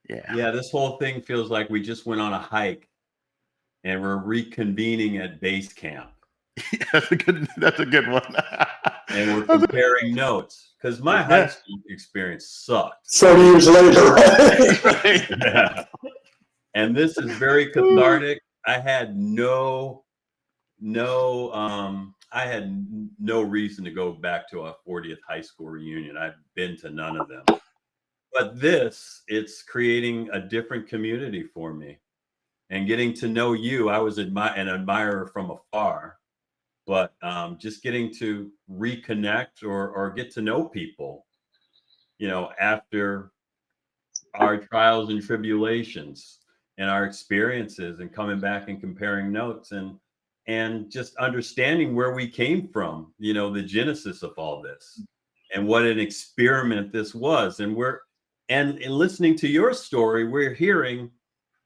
Yeah. yeah, this whole thing feels like we just went on a hike and we're reconvening at base camp. That's a good one. And we're comparing notes because my high school experience sucked. 30 years later, right? Right. Yeah. And this is very cathartic. I had no reason to go back to a 40th high school reunion. I've been to none of them. But it's creating a different community for me. And getting to know you, I was an admirer from afar. But just getting to reconnect or get to know people, after our trials and tribulations and our experiences, and coming back and comparing notes and just understanding where we came from, the genesis of all this and what an experiment this was. And in listening to your story, we're hearing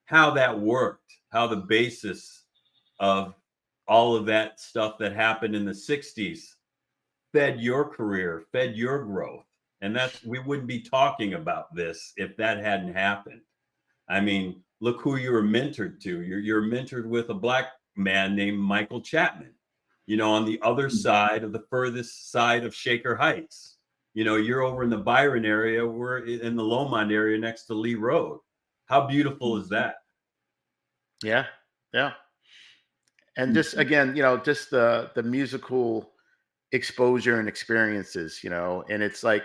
how that worked, how the basis of all of that stuff that happened in the 60s fed your career, fed your growth. And we wouldn't be talking about this if that hadn't happened. I mean, look who you were mentored to. You're mentored with a Black man named Michael Chapman, on the other side of the furthest side of Shaker Heights. You're over in the Byron area, we're in the Lomond area next to Lee Road. How beautiful is that? Yeah. Yeah. And just, again, just the musical exposure and experiences, and it's like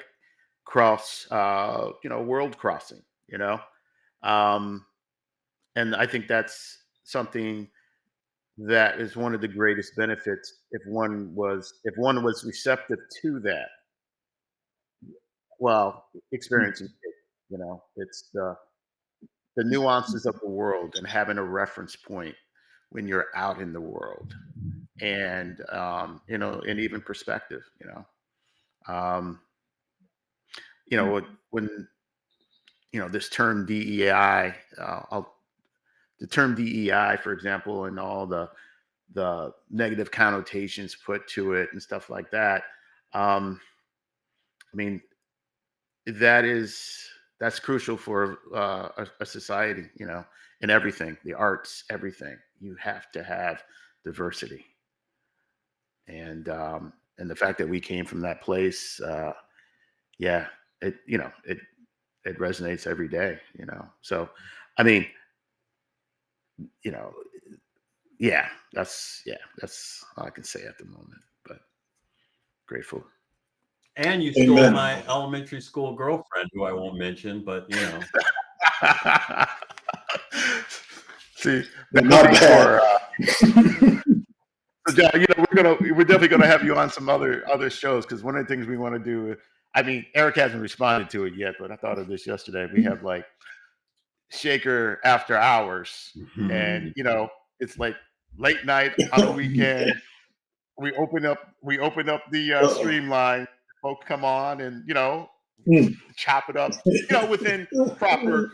world crossing, and I think that's something that is one of the greatest benefits if one was receptive to that, experiencing it, it's the nuances of the world and having a reference point when you're out in the world, and and even perspective, um, when this term DEI, the term DEI, for example, and all the negative connotations put to it and stuff like that. I mean, that's crucial for a society, in everything, the arts, everything. You have to have diversity, and the fact that we came from that place, it resonates every day, So, I mean, that's all I can say at the moment. But grateful. And you Amen. stole my elementary school girlfriend, who I won't mention, but See, Not bad. John, we're definitely gonna have you on some other shows, because one of the things we want to do. I mean, Eric hasn't responded to it yet, but I thought of this yesterday. We have like Shaker after hours, and it's like late night on the weekend. We open up the streamline. Folks come on and chop it up, within proper,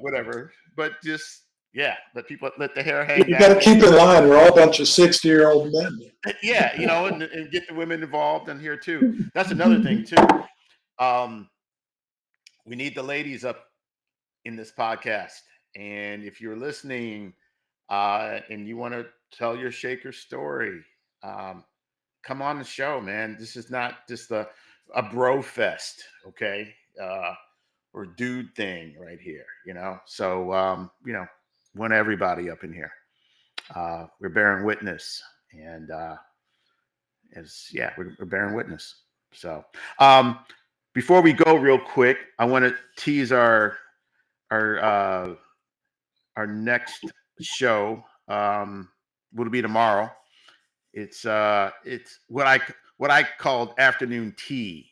whatever. But just let people let the hair hang You down. got to keep in line. We're all a bunch of 60-year-old men. Yeah, and get the women involved in here too. That's another thing too. We need the ladies up in this podcast, and if you're listening, and you want to tell your Shaker story, come on the show, man. This is not just a bro fest, okay? Or dude thing right here, So, want everybody up in here. We're bearing witness, and we're bearing witness. So, before we go, real quick, I want to tease our next show. Will be tomorrow. It's what I called afternoon tea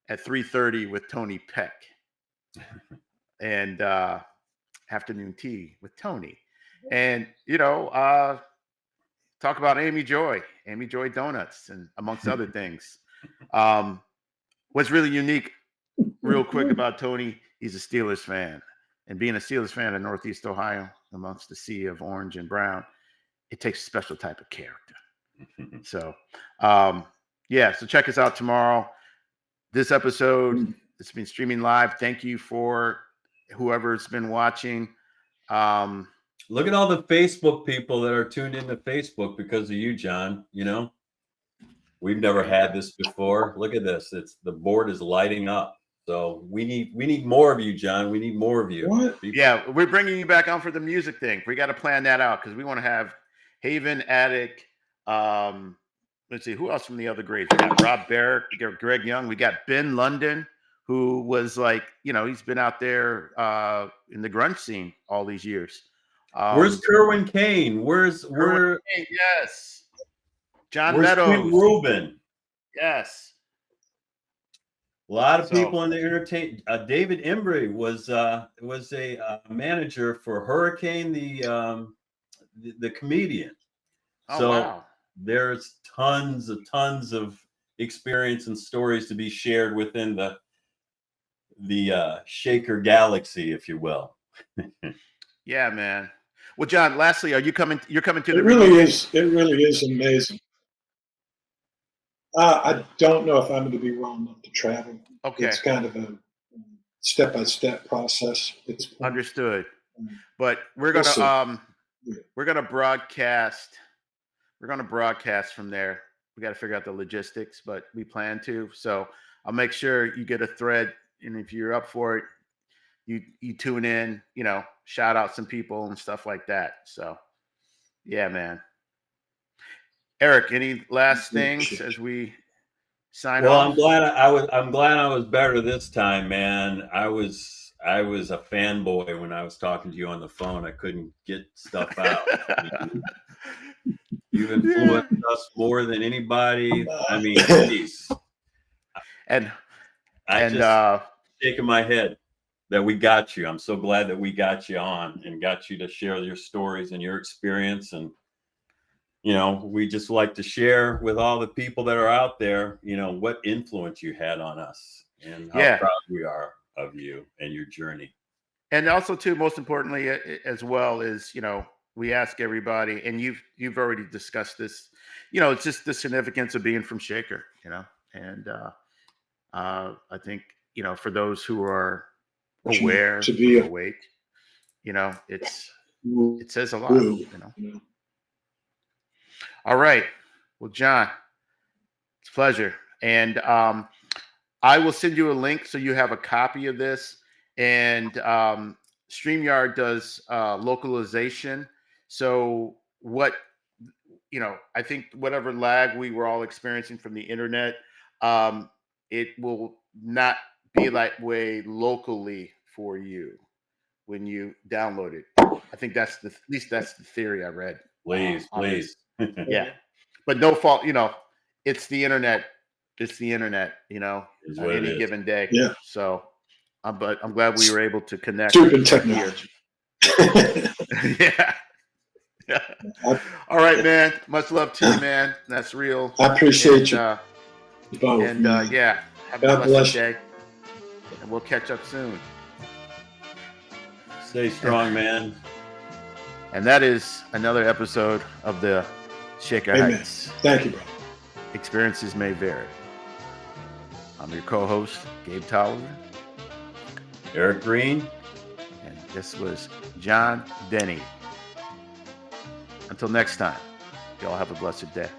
at 3:30 with Tony Peck, and afternoon tea with Tony, and talk about Amy Joy Donuts, and amongst other things. What's really unique, real quick, about Tony, he's a Steelers fan, and being a Steelers fan in Northeast Ohio, amongst the sea of orange and brown, it takes a special type of character. So, so check us out tomorrow. This episode, it's been streaming live. Thank you for whoever's been watching. Look at all the Facebook people that are tuned into Facebook because of you, John. You know, we've never had this before. Look at this. The board is lighting up. So we need more of you, John. We need more of you. What? Yeah, we're bringing you back on for the music thing. We got to plan that out because we want to have Haven, Attic. Let's see, who else from the other grades? We got Rob Barrett, we got Greg Young, we got Ben London, who was like, he's been out there in the grunge scene all these years. Where's Kerwin Kane? Where's Kane, yes. John where's Meadows. Quinn Rubin? Yes. A lot of people in the entertainment. David Embry was a manager for Hurricane, the comedian. Oh, So wow. there's tons of experience and stories to be shared within the Shaker galaxy, if you will. Yeah, man. Well, John, lastly, you're coming to the It really is amazing. I don't know if I'm going to be well enough to travel. Okay. It's kind of a step-by-step process. It's understood. But we're gonna broadcast. We're gonna broadcast from there. We got to figure out the logistics, but we plan to. So I'll make sure you get a thread, and if you're up for it, you tune in. Shout out some people and stuff like that. So, yeah, man. Eric, any last things as we sign off? I'm glad I was better this time, man. I was a fanboy when I was talking to you on the phone. I couldn't get stuff out. You've influenced us more than anybody. I mean, geez. And just shaking my head that we got you. I'm so glad that we got you on and got you to share your stories and your experience. And we just like to share with all the people that are out there, what influence you had on us and how proud we are of you and your journey. And also, too, most importantly, as well, is, we ask everybody, and you've already discussed this, it's just the significance of being from Shaker, and I think, for those who are aware, to be awake, it says a lot, All right. Well, John, it's a pleasure. And I will send you a link so you have a copy of this. And StreamYard does localization. So I think whatever lag we were all experiencing from the internet, it will not be that way locally for you when you download it. I think at least that's the theory I read. Please. Yeah, but no fault. It's the internet. It's the internet. On any given day. Yeah. So, but I'm glad we were able to connect. Stupid technology. Yeah. All right, man. Much love to you, man. That's real. I appreciate you. Both, yeah. Have a blessed day. And we'll catch up soon. Stay strong, man. And that is another episode of the Shaker Heights. Thank you, bro. Experiences may vary. I'm your co-host, Gabe Tolliver. Eric Green. And this was Jon Denney. Until next time, y'all have a blessed day.